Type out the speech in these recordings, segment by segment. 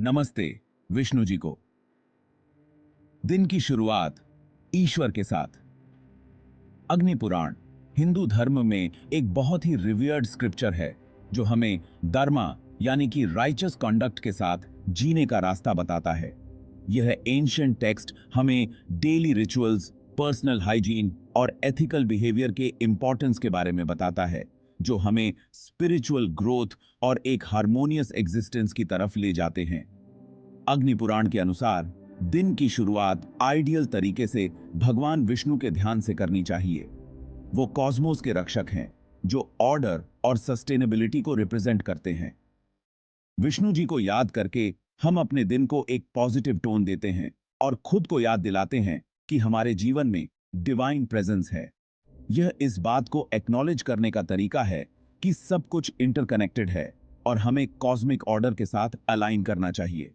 नमस्ते विष्णु जी को। दिन की शुरुआत ईश्वर के साथ। अग्नि पुराण हिंदू धर्म में एक बहुत ही रिवियर्ड स्क्रिप्चर है जो हमें धर्मा यानी कि राइचस कंडक्ट के साथ जीने का रास्ता बताता है। यह एंशिएंट टेक्स्ट हमें डेली रिचुअल्स, पर्सनल हाइजीन और एथिकल बिहेवियर के इंपॉर्टेंस के बारे में बताता है, जो हमें स्पिरिचुअल ग्रोथ और एक हार्मोनियस एग्जिस्टेंस की तरफ ले जाते हैं। अग्नि पुराण के अनुसार दिन की शुरुआत आइडियल तरीके से भगवान विष्णु के ध्यान से करनी चाहिए। वो कॉस्मोस के रक्षक हैं जो ऑर्डर और सस्टेनेबिलिटी को रिप्रेजेंट करते हैं। विष्णु जी को याद करके हम अपने दिन को एक पॉजिटिव टोन देते हैं और खुद को याद दिलाते हैं कि हमारे जीवन में डिवाइन प्रेजेंस है। यह इस बात को एक्नॉलेज करने का तरीका है कि सब कुछ इंटरकनेक्टेड है और हमें कॉस्मिक ऑर्डर के साथ अलाइन करना चाहिए।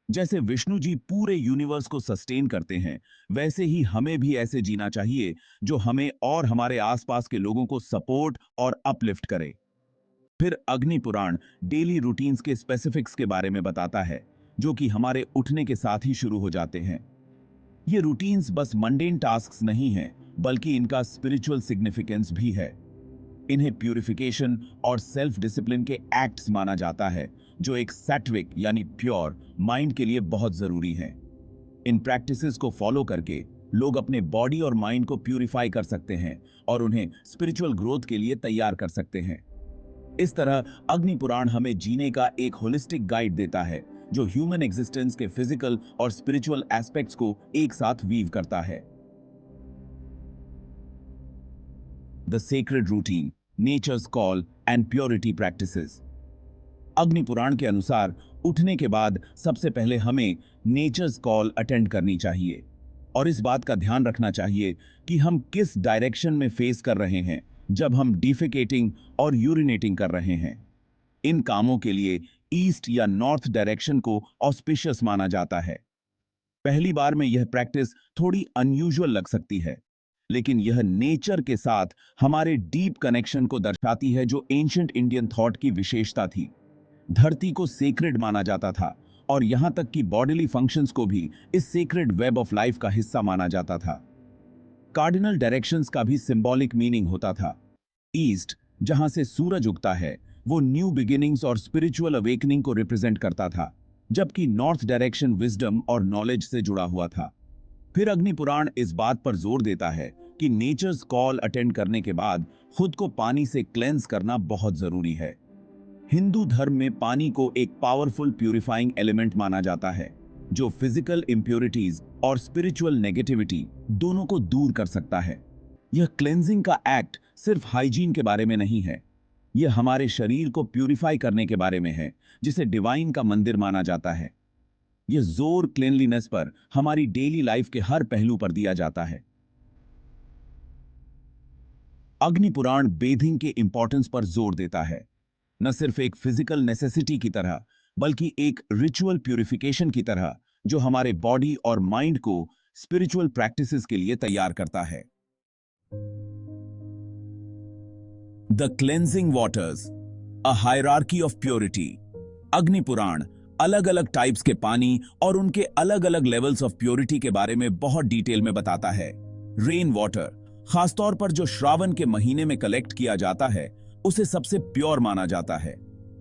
जैसे विष्णु जी पूरे यूनिवर्स को सस्टेन करते हैं, वैसे ही हमें भी ऐसे जीना चाहिए जो हमें और हमारे आसपास के लोगों को सपोर्ट और अपलिफ्ट करे। फिर अग्नि पुराण डेली रूटीन्स के स्पेसिफिक्स के बारे में बताता है, जो कि हमारे उठने के साथ ही शुरू हो जाते हैं। ये रूटीन्स बस मंडेन टास्क्स नहीं हैं, बल्कि इनका स्पिरिचुअल सिग्निफिकेंस भी है। इन्हें प्यूरिफिकेशन और सेल्फ डिसिप्लिन के एक्ट्स माना जाता है, जो एक सैत्विक यानी प्योर माइंड के लिए बहुत जरूरी है। इन प्रैक्टिसेस को फॉलो करके लोग अपने बॉडी और माइंड को प्यूरिफाई कर सकते हैं और उन्हें स्पिरिचुअल ग्रोथ के लिए तैयार कर सकते हैं। इस तरह अग्नि पुराण हमें जीने का एक होलिस्टिक गाइड देता है, जो ह्यूमन एग्जिस्टेंस के फिजिकल और स्पिरिचुअल एस्पेक्ट्स को एक साथ वीव करता है। The sacred routine, nature's call and purity practices. अग्नि पुराण के अनुसार उठने के बाद सबसे पहले हमें नेचर्स कॉल अटेंड करनी चाहिए और इस बात का ध्यान रखना चाहिए कि हम किस डायरेक्शन में फेस कर रहे हैं जब हम डिफेकेटिंग और यूरिनेटिंग कर रहे हैं। इन कामों के लिए ईस्ट या नॉर्थ डायरेक्शन को ऑस्पिशियस माना जाता है। पहली बार में यह प्रैक्टिस थोड़ी अनयूजुअल लग सकती है, लेकिन यह नेचर के साथ हमारे डीप कनेक्शन को दर्शाती है, जो एंशिएंट इंडियन थॉट की विशेषता थी। धरती को सेक्रेड माना जाता था और यहां तक कि बॉडीली फंक्शंस को भी इस सेक्रेड वेब ऑफ लाइफ का हिस्सा माना जाता था। कार्डिनल डायरेक्शंस का भी सिंबॉलिक मीनिंग होता था। ईस्ट, जहां से सूरज उगता है, वो न्यू बिगिनिंग्स और स्पिरिचुअल अवेकनिंग को रिप्रेजेंट करता था, जबकि नॉर्थ डायरेक्शन विजडम और नॉलेज से जुड़ा हुआ था। फिर अग्नि पुराण इस बात पर जोर देता है कि नेचर्स कॉल अटेंड करने के बाद खुद को पानी से क्लेंस करना बहुत जरूरी है। हिंदू धर्म में पानी को एक पावरफुल प्यूरिफाइंग एलिमेंट माना जाता है, जो फिजिकल इंप्योरिटीज और स्पिरिचुअल नेगेटिविटी दोनों को दूर कर सकता है। यह क्लेंजिंग का एक्ट सिर्फ हाइजीन के बारे में नहीं है, यह हमारे शरीर को प्यूरिफाई करने के बारे में है, जिसे डिवाइन का मंदिर माना जाता है। यह जोर क्लीनलीनेस पर हमारी डेली लाइफ के हर पहलू पर दिया जाता है। अग्नि पुराण बेथिंग के इंपॉर्टेंस पर जोर देता है, न सिर्फ एक फिजिकल नेसेसिटी की तरह, बल्कि एक रिचुअल प्यूरिफिकेशन की तरह, जो हमारे बॉडी और माइंड को स्पिरिचुअल प्रैक्टिसेस के लिए तैयार करता है। The cleansing waters, a hierarchy of purity. अग्नि पुराण अलग अलग टाइप्स के पानी और उनके अलग अलग लेवल्स ऑफ प्योरिटी के बारे में बहुत डिटेल में बताता है। रेन वाटर, खासतौर पर जो श्रावण के महीने में कलेक्ट किया जाता है, उसे सबसे प्योर माना जाता है।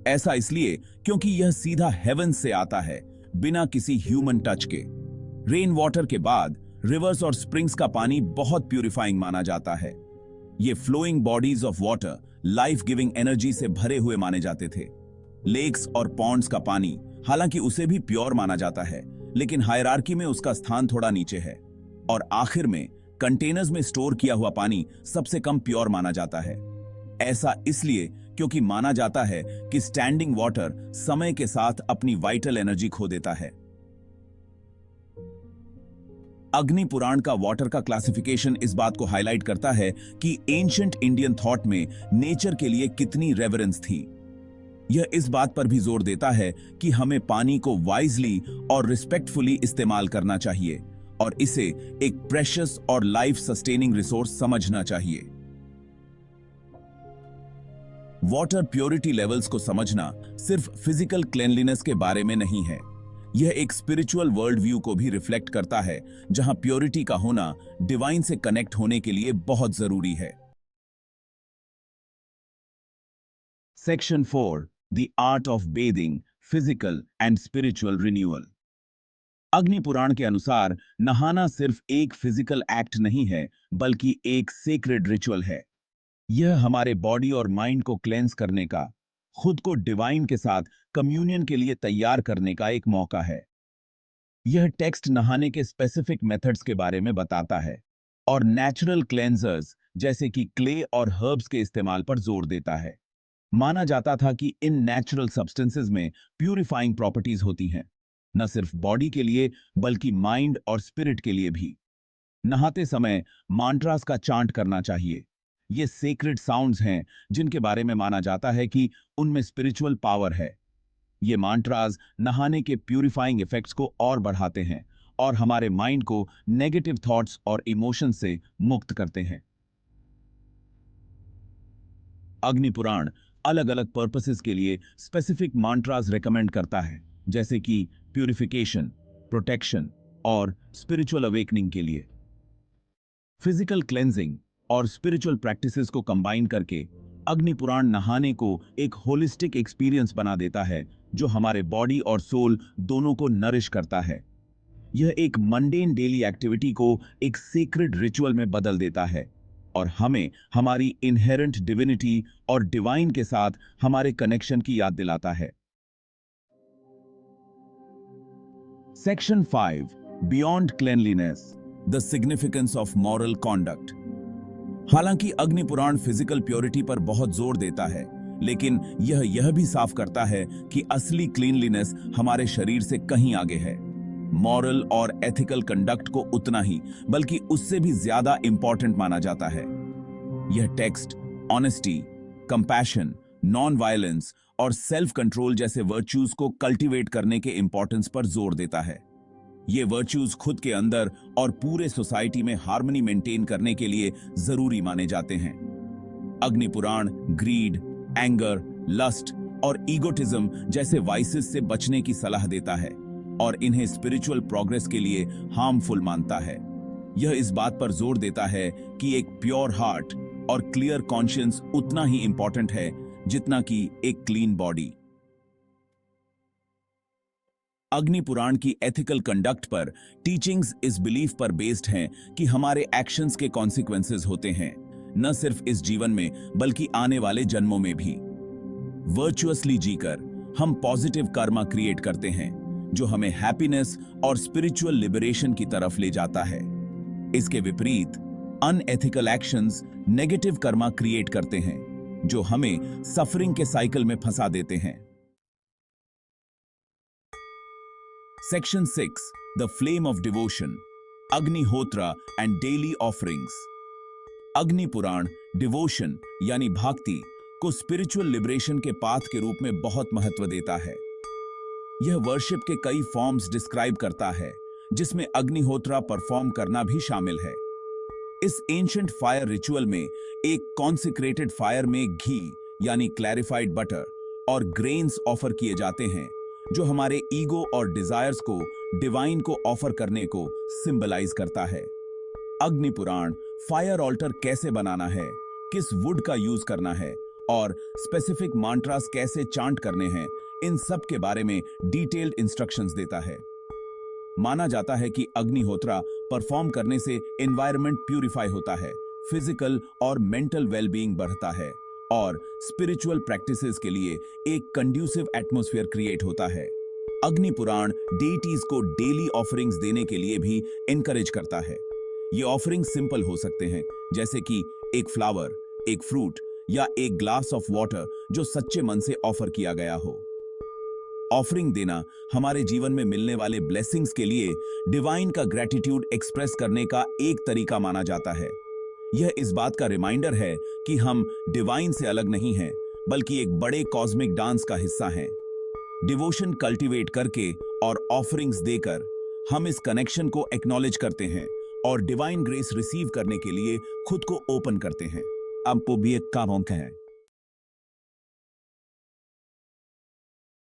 ऐसा इसलिए क्योंकि यह सीधा हेवन से आता है, बिना किसी ह्यूमन टच के। रेन वाटर के बाद रिवर्स और स्प्रिंग्स का पानी बहुत प्यूरिफाइंग माना जाता है। ये flowing bodies of water life giving energy से भरे हुए माने जाते थे। लेक्स और पॉन्ड्स का पानी, हालांकि उसे भी प्योर माना जाता है, लेकिन हायरार्की में उसका स्थान थोड़ा नीचे है। और आखिर में कंटेनर्स में स्टोर किया हुआ पानी सबसे कम प्योर माना जाता है। ऐसा इसलिए क्योंकि माना जाता है कि स्टैंडिंग वाटर समय के साथ अपनी वाइटल एनर्जी खो देता है। अग्नि पुराण का वाटर का क्लासिफिकेशन इस बात को हाईलाइट करता है कि एंशिएंट इंडियन थॉट में नेचर के लिए कितनी रेवरेंस थी। यह इस बात पर भी जोर देता है कि हमें पानी को वाइजली और रिस्पेक्टफुली इस्तेमाल करना चाहिए और इसे एक प्रेशियस और लाइफ सस्टेनिंग रिसोर्स समझना चाहिए। वाटर प्योरिटी लेवल्स को समझना सिर्फ फिजिकल क्लेanलीनेस के बारे में नहीं है, यह एक स्पिरिचुअल वर्ल्ड व्यू को भी रिफ्लेक्ट करता है, जहां प्योरिटी का होना डिवाइन से कनेक्ट होने के लिए बहुत जरूरी है। Section 4, the art of bathing, physical and spiritual renewal. अग्नि पुराण के अनुसार नहाना सिर्फ एक फिजिकल एक्ट नहीं है, बल्कि एक सेक्रेड रिचुअल है। यह हमारे बॉडी और माइंड को क्लेंस करने का, खुद को डिवाइन के साथ कम्युनियन के लिए तैयार करने का एक मौका है। यह टेक्स्ट नहाने के स्पेसिफिक मेथड्स के बारे में बताता है और नेचुरल क्लेंजर्स जैसे कि क्ले और हर्ब्स के इस्तेमाल पर जोर देता है। माना जाता था कि इन नेचुरल सब्सटेंसेस में प्यूरिफाइंग प्रॉपर्टीज होती हैं, न सिर्फ बॉडी के लिए बल्कि माइंड और स्पिरिट के लिए भी। नहाते समय मांट्रास का चांट करना चाहिए। ये सेक्रेड साउंड्स हैं जिनके बारे में माना जाता है कि उनमें स्पिरिचुअल पावर है। ये मांट्रास नहाने के प्यूरिफाइंग इफेक्ट्स को और बढ़ाते हैं और हमारे माइंड को नेगेटिव थॉट्स और इमोशन से मुक्त करते हैं। अग्नि पुराण अलग अलग पर्पसेस के लिए स्पेसिफिक मांट्रास रेकमेंड करता है, जैसे कि प्यूरिफिकेशन, प्रोटेक्शन और स्पिरिचुअल अवेकनिंग के लिए। फिजिकल क्लेंजिंग और स्पिरिचुअल प्रैक्टिसेस को कंबाइन करके अग्नि पुराण नहाने को एक होलिस्टिक एक्सपीरियंस बना देता है, जो हमारे बॉडी और सोल दोनों को नरिश करता है। यह एक मंडेन डेली एक्टिविटी को एक सीक्रेट रिचुअल में बदल देता है और हमें हमारी इनहेरेंट डिविनिटी और डिवाइन के साथ हमारे कनेक्शन की याद दिलाता है। Section 5, beyond cleanliness, the significance of moral conduct. हालांकि अग्नि पुराण फिजिकल प्योरिटी पर बहुत जोर देता है, लेकिन यह भी साफ करता है कि असली क्लीनलीनेस हमारे शरीर से कहीं आगे है। मॉरल और एथिकल कंडक्ट को उतना ही बल्कि उससे भी ज्यादा इंपॉर्टेंट माना जाता है। यह text honesty, compassion, non violence और सेल्फ कंट्रोल जैसे वर्च्यूज को कल्टीवेट करने के इंपॉर्टेंस पर जोर देता है। ये वर्च्यूज खुद के अंदर और पूरे सोसाइटी में हार्मनी मेंटेन करने के लिए जरूरी माने जाते हैं। अग्नि पुराण ग्रीड, एंगर, लस्ट और ईगोटिज्म जैसे वाइसेस से बचने की सलाह देता है और इन्हें स्पिरिचुअल प्रोग्रेस के लिए हार्मफुल मानता है। यह इस बात पर जोर देता है कि एक प्योर हार्ट और क्लियर कॉन्शियंस उतना ही इंपॉर्टेंट है जितना कि एक क्लीन बॉडी। अग्नि पुराण की एथिकल कंडक्ट पर टीचिंग्स इस बिलीफ पर बेस्ड हैं कि हमारे एक्शंस के कॉन्सिक्वेंसेस होते हैं, न सिर्फ इस जीवन में बल्कि आने वाले जन्मों में भी। वर्चुअसली जीकर हम पॉजिटिव कर्मा क्रिएट करते हैं, जो हमें हैप्पीनेस और स्पिरिचुअल लिबरेशन की तरफ ले जाता है। इसके विपरीत unethical actions negative Karma create करते हैं, जो हमें सफरिंग के साइकिल में फंसा देते हैं। Section 6, the flame of devotion, Agnihotra and daily offerings. अग्नि पुराण डिवोशन यानी भक्ति को स्पिरिचुअल लिबरेशन के पाथ के रूप में बहुत महत्व देता है। यह वर्शिप के कई फॉर्म्स डिस्क्राइब करता है, जिसमें अग्निहोत्रा परफॉर्म करना भी शामिल है। इस एंशिएंट फायर रिचुअल में एक कॉन्सिक्रेटेड फायर में घी यानी क्लैरिफाइड बटर और ग्रेन्स ऑफर किए जाते हैं, जो हमारे ईगो और डिजायर्स को डिवाइन को ऑफर करने को सिंबलाइज करता है। अग्नि पुराण फायर ऑल्टर कैसे बनाना है, किस वुड का यूज करना है और स्पेसिफिक मांट्रास कैसे चांट करने हैं, इन सब के बारे में डिटेल्ड इंस्ट्रक्शंस देता है। माना जाता है कि अग्निहोत्रा परफॉर्म करने से एनवायरनमेंट प्यूरिफाई होता है, फिजिकल और मेंटल वेलबीइंग बढ़ता है और स्पिरिचुअल प्रैक्टिसेस के लिए एक कंड्यूसिव एटमॉस्फेयर क्रिएट होता है। अग्नि पुराण डेटीज को डेली ऑफरिंग्स देने के लिए भी एनकरेज करता है। ये ऑफरिंग सिंपल हो सकते हैं, जैसे कि एक फ्लावर, एक फ्रूट या एक ग्लास ऑफ वाटर जो सच्चे मन से ऑफर किया गया हो। ऑफरिंग देना हमारे जीवन में मिलने वाले ब्लेसिंग्स के लिए डिवाइन का ग्रेटिट्यूड एक्सप्रेस करने का एक तरीका माना जाता है। यह इस बात का रिमाइंडर है कि हम डिवाइन से अलग नहीं हैं, बल्कि एक बड़े कॉस्मिक डांस का हिस्सा हैं। डिवोशन कल्टीवेट करके और ऑफरिंग्स देकर हम इस कनेक्शन को एक्नॉलेज करते हैं और डिवाइन ग्रेस रिसीव करने के लिए खुद को ओपन करते हैं। आपको भी एक काम है।